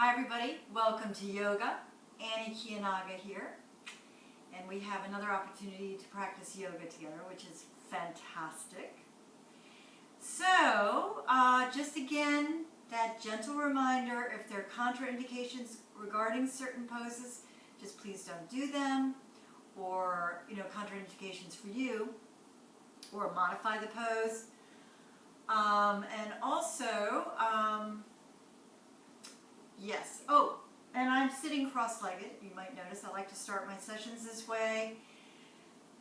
Hi everybody, welcome to yoga. Annie Kiyonaga here, and we have another opportunity to practice yoga together, which is fantastic. So, just again, that gentle reminder, if there are contraindications regarding certain poses, just please don't do them, or contraindications for you, or modify the pose. And also, yes. Oh, and I'm sitting cross-legged. You might notice I like to start my sessions this way.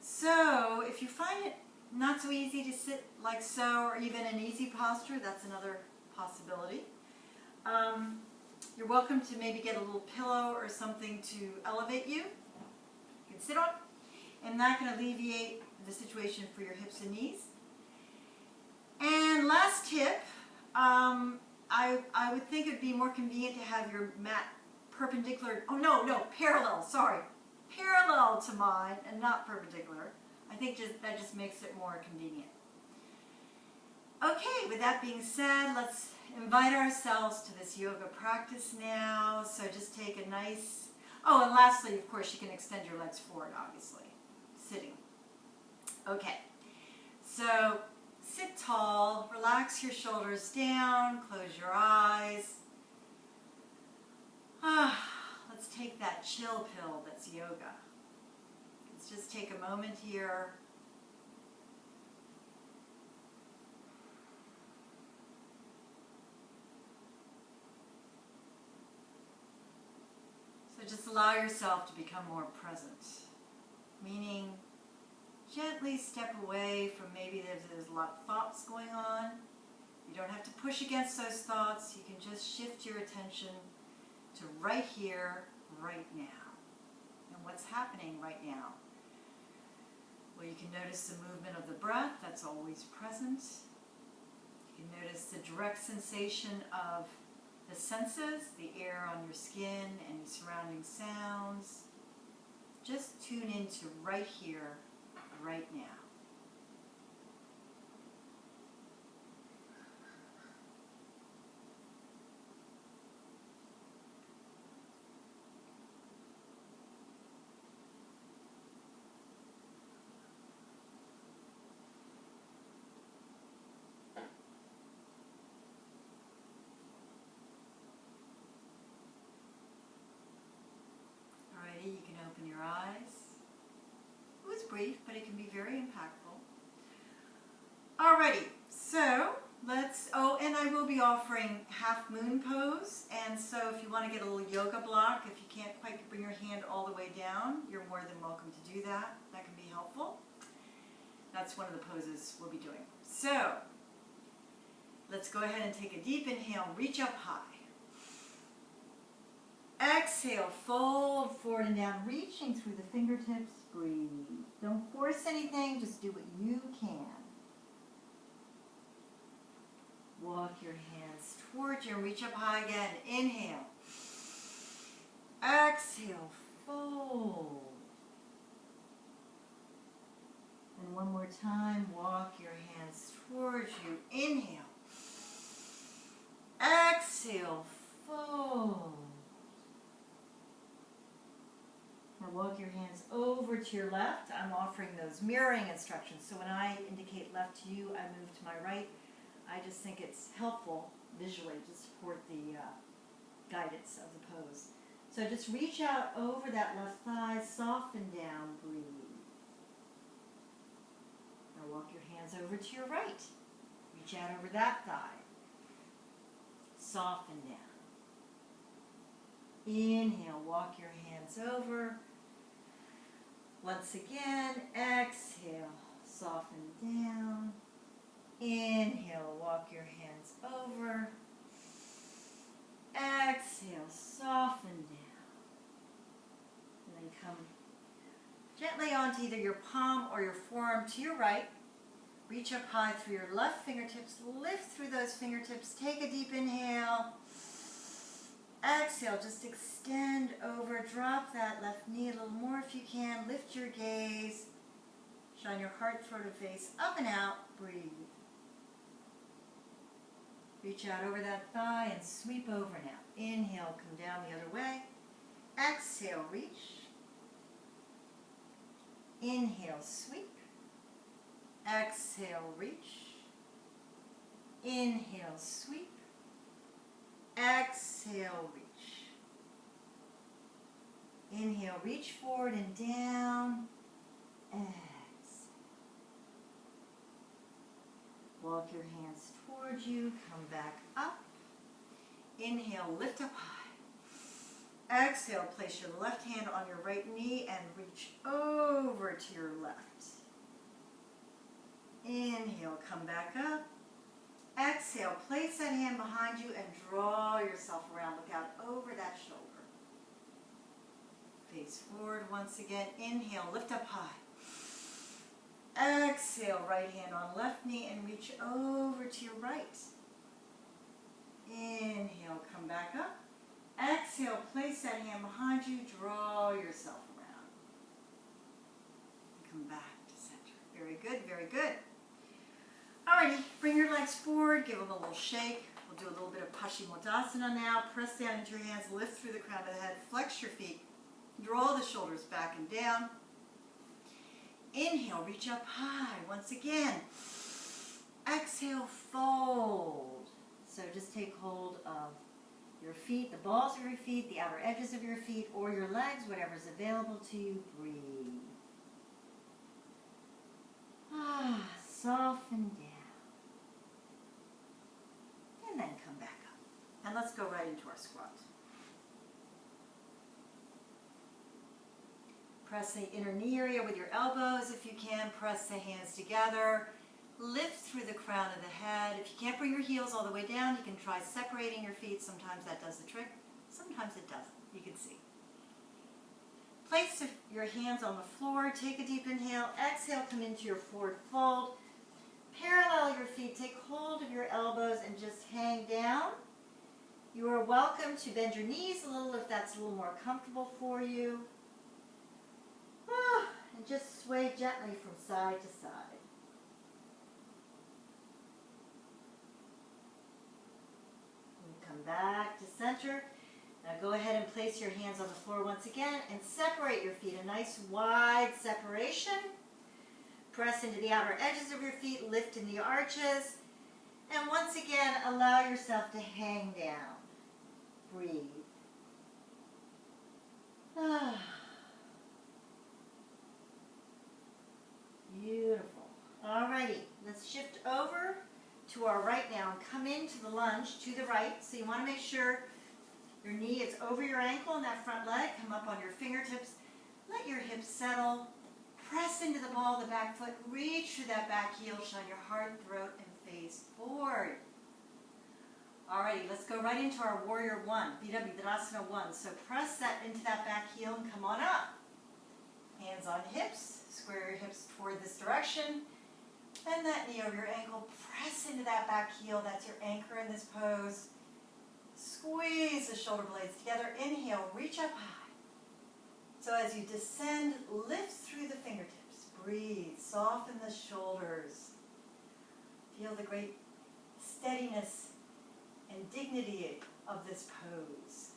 So if you find it not so easy to sit like so, or even an easy posture, that's another possibility. You're welcome to maybe get a little pillow or something to elevate you. You can sit on, and that can alleviate the situation for your hips and knees. And last tip, I would think it would be more convenient to have your mat perpendicular, parallel to mine and not perpendicular. I think that just makes it more convenient. Okay, with that being said, let's invite ourselves to this yoga practice now. So just take a nice, and lastly, of course, you can extend your legs forward, obviously, sitting. Okay, so sit tall, relax your shoulders down, close your eyes. Let's take that chill pill that's yoga. Let's just take a moment here. So just allow yourself to become more present, meaning gently step away from maybe there's a lot of thoughts going on. You don't have to push against those thoughts. You can just shift your attention to right here, right now. And what's happening right now? Well, you can notice the movement of the breath. That's always present. You can notice the direct sensation of the senses, the air on your skin, any surrounding sounds. Just tune into right here, right now. Alrighty, you can open your eyes. It was brief, but it can be very impactful. Alrighty, so let's, and I will be offering half moon pose, and so if you want to get a little yoga block, if you can't quite bring your hand all the way down, you're more than welcome to do that. That can be helpful. That's one of the poses we'll be doing. So, let's go ahead and take a deep inhale, reach up high. Exhale, fold forward and down, reaching through the fingertips, breathe. Don't force anything, just do what you can. Walk your hands towards you and reach up high again. Inhale. Exhale, fold. And one more time, walk your hands towards you. Inhale. Exhale, fold. Now walk your hands over to your left. I'm offering those mirroring instructions. So when I indicate left to you, I move to my right. I just think it's helpful visually to support the guidance of the pose. So just reach out over that left thigh, soften down, breathe. Now walk your hands over to your right. Reach out over that thigh. Soften down. Inhale, walk your hands over. Once again, exhale, soften down. Inhale, walk your hands over. Exhale, soften down. And then come gently onto either your palm or your forearm to your right. Reach up high through your left fingertips. Lift through those fingertips. Take a deep inhale. Exhale, just extend over. Drop that left knee a little more if you can. Lift your gaze. Shine your heart, throat, and face up and out. Breathe. Reach out over that thigh and sweep over now. Inhale, come down the other way. Exhale, reach. Inhale, sweep. Exhale, reach. Inhale, sweep. Exhale, reach. Inhale, reach forward and down. Exhale. Walk your hands towards you. Come back up. Inhale, lift up high. Exhale, place your left hand on your right knee and reach over to your left. Inhale, come back up. Exhale, place that hand behind you and draw yourself around. Look out over that shoulder. Face forward once again. Inhale, lift up high. Exhale, right hand on left knee and reach over to your right. Inhale, come back up. Exhale, place that hand behind you, draw yourself around. Come back to center. Very good, very good. Alrighty, bring your legs forward, give them a little shake. We'll do a little bit of Paschimottanasana now. Press down into your hands, lift through the crown of the head, flex your feet, draw the shoulders back and down. Inhale, reach up high. Once again. Exhale, fold. So just take hold of your feet, the balls of your feet, the outer edges of your feet, or your legs, whatever's available to you. Breathe. Soften down. And then come back up. And let's go right into our squat. Press the inner knee area with your elbows if you can. Press the hands together. Lift through the crown of the head. If you can't bring your heels all the way down, you can try separating your feet. Sometimes that does the trick. Sometimes it doesn't. You can see. Place your hands on the floor. Take a deep inhale. Exhale, come into your forward fold. Parallel your feet. Take hold of your elbows and just hang down. You are welcome to bend your knees a little if that's a little more comfortable for you. And just sway gently from side to side. And come back to center. Now go ahead and place your hands on the floor once again and separate your feet. A nice wide separation. Press into the outer edges of your feet, lift in the arches. And once again, allow yourself to hang down. Breathe. Beautiful. Alrighty, let's shift over to our right now and come into the lunge to the right. So you want to make sure your knee is over your ankle and that front leg. Come up on your fingertips. Let your hips settle. Press into the ball of the back foot. Reach through that back heel. Shine your heart, throat, and face forward. Alrighty, let's go right into our Warrior One, Vidasana 1. So press that into that back heel and come on up. Hands on hips. Square your hips toward this direction. Bend that knee over your ankle. Press into that back heel. That's your anchor in this pose. Squeeze the shoulder blades together. Inhale, reach up high. So as you descend, lift through the fingertips. Breathe. Soften the shoulders. Feel the great steadiness and dignity of this pose.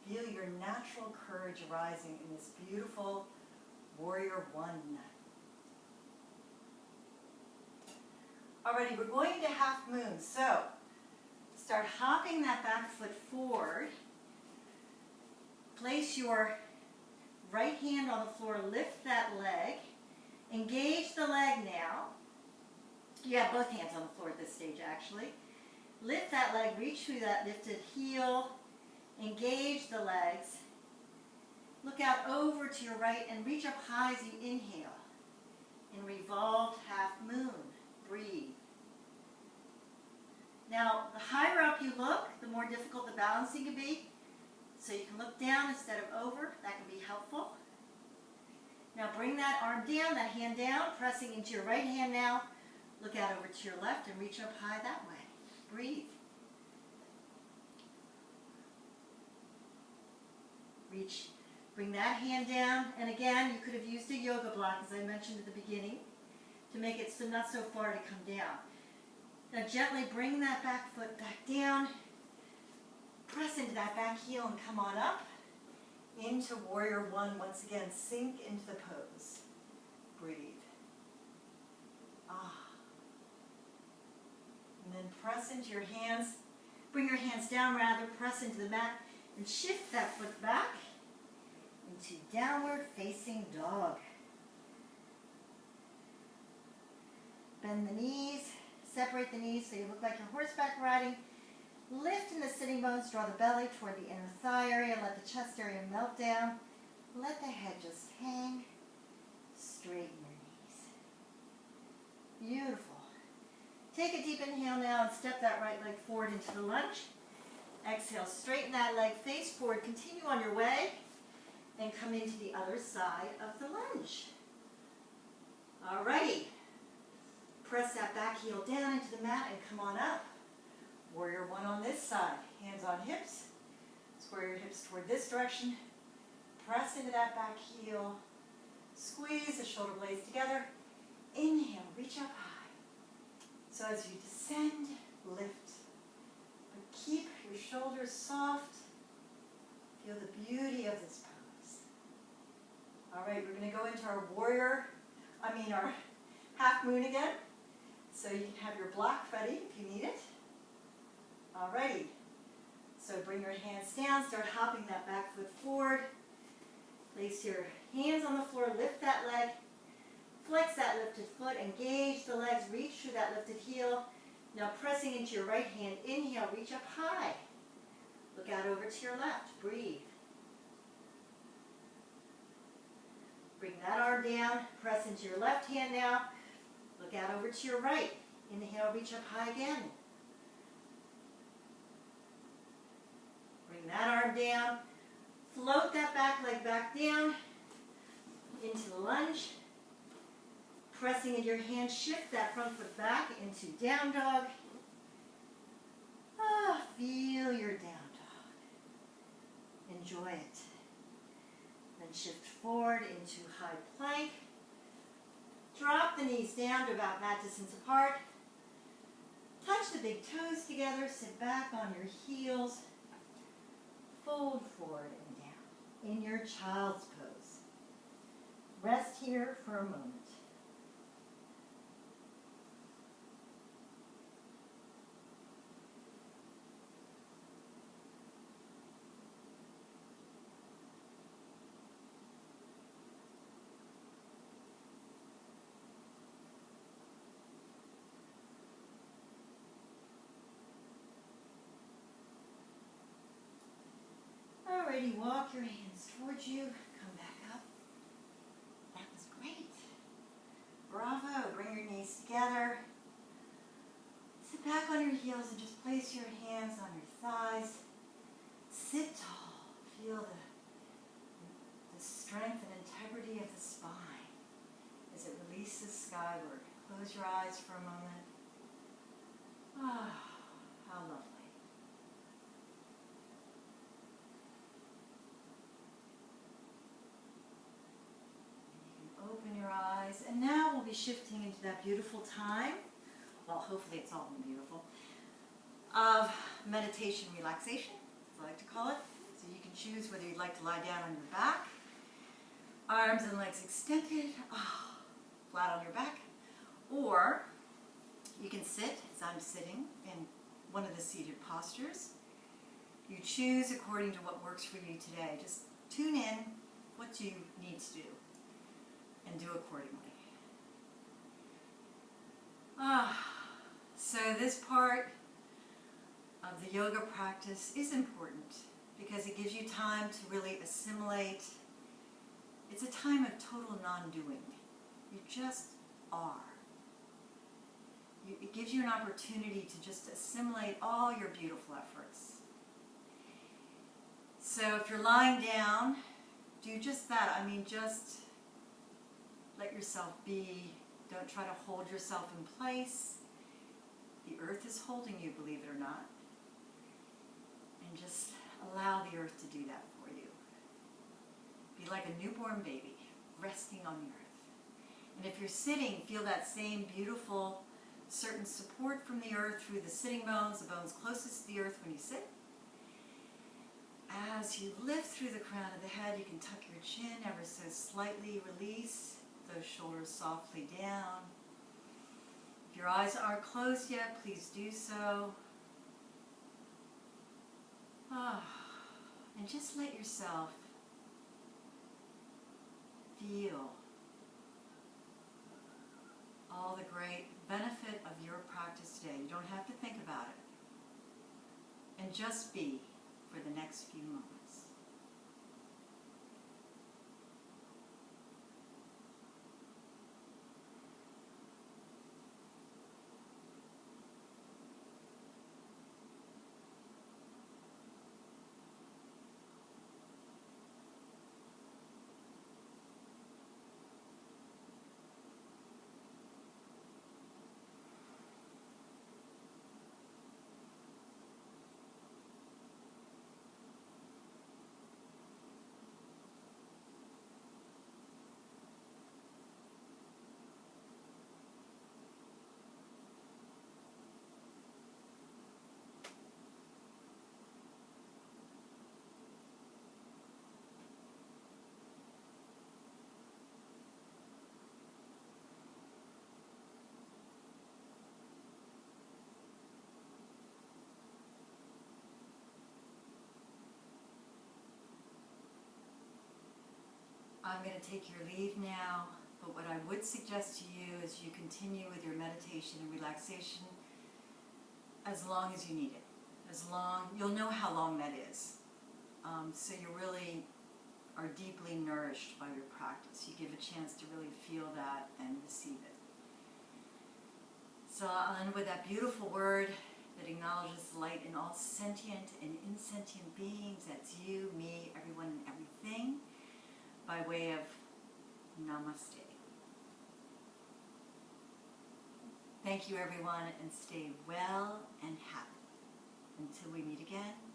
Feel your natural courage arising in this beautiful Warrior One. Alrighty, we're going to half moon. So, start hopping that back foot forward. Place your right hand on the floor, lift that leg. Engage the leg now. You have both hands on the floor at this stage actually. Lift that leg, reach through that lifted heel. Engage the legs. Look out over to your right and reach up high as you inhale. In revolved half moon. Breathe. Now, the higher up you look, the more difficult the balancing can be. So you can look down instead of over. That can be helpful. Now bring that arm down, that hand down, pressing into your right hand now. Look out over to your left and reach up high that way. Breathe. Reach, bring that hand down, and again, you could have used a yoga block, as I mentioned at the beginning, to make it so not so far to come down. Now gently bring that back foot back down. Press into that back heel and come on up into warrior one. Once again, sink into the pose. Breathe. Ah. And then press into your hands. Bring your hands down rather. Press into the mat and shift that foot back into downward facing dog. Bend the knees. Separate the knees so you look like you're horseback riding. Lift in the sitting bones, draw the belly toward the inner thigh area, let the chest area melt down. Let the head just hang. Straighten your knees. Beautiful. Take a deep inhale now and step that right leg forward into the lunge. Exhale, straighten that leg face forward. Continue on your way and come into the other side of the lunge. Alrighty. Press that back heel down into the mat and come on up. Warrior one on this side. Hands on hips. Square your hips toward this direction. Press into that back heel. Squeeze the shoulder blades together. Inhale, reach up high. So as you descend, lift. But keep your shoulders soft. Feel the beauty of this pose. All right, we're going to go into our our half moon again. So you can have your block ready if you need it. Alrighty. So bring your hands down, start hopping that back foot forward. Place your hands on the floor, lift that leg. Flex that lifted foot, engage the legs, reach through that lifted heel. Now pressing into your right hand, inhale, reach up high. Look out over to your left, breathe. Bring that arm down, press into your left hand now. Look out over to your right. Inhale, reach up high again. Bring that arm down. Float that back leg back down into the lunge. Pressing into your hand, shift that front foot back into down dog. Feel your down dog. Enjoy it. Then shift forward into high plank. Drop the knees down to about mat distance apart. Touch the big toes together. Sit back on your heels. Fold forward and down in your child's pose. Rest here for a moment. Alrighty, walk your hands towards you. Come back up. That was great. Bravo. Bring your knees together. Sit back on your heels and just place your hands on your thighs. Sit tall. Feel the strength and integrity of the spine as it releases skyward. Close your eyes for a moment. How lovely. Open your eyes, and now we'll be shifting into that beautiful time, well, hopefully it's all been beautiful, of meditation relaxation, as I like to call it. So you can choose whether you'd like to lie down on your back, arms and legs extended, flat on your back, or you can sit, as I'm sitting, in one of the seated postures. You choose according to what works for you today. Just tune in what you need to do and do accordingly. So this part of the yoga practice is important because it gives you time to really assimilate. It's a time of total non-doing. You just are. It gives you an opportunity to just assimilate all your beautiful efforts. So if you're lying down, do just that. I mean, just let yourself be. Don't try to hold yourself in place. The earth is holding you, believe it or not. And just allow the earth to do that for you. Be like a newborn baby, resting on the earth. And if you're sitting, feel that same beautiful certain support from the earth through the sitting bones, the bones closest to the earth when you sit. As you lift through the crown of the head, you can tuck your chin ever so slightly, release those shoulders softly down. If your eyes aren't closed yet, please do so. And just let yourself feel all the great benefit of your practice today. You don't have to think about it. And just be for the next few moments. I'm going to take your leave now, but what I would suggest to you is you continue with your meditation and relaxation as long as you need it. You'll know how long that is. So you really are deeply nourished by your practice. You give a chance to really feel that and receive it. So I'll end with that beautiful word that acknowledges light in all sentient and insentient beings. That's you, me, everyone, and everything, by way of namaste. Thank you, everyone, and stay well and happy. Until we meet again.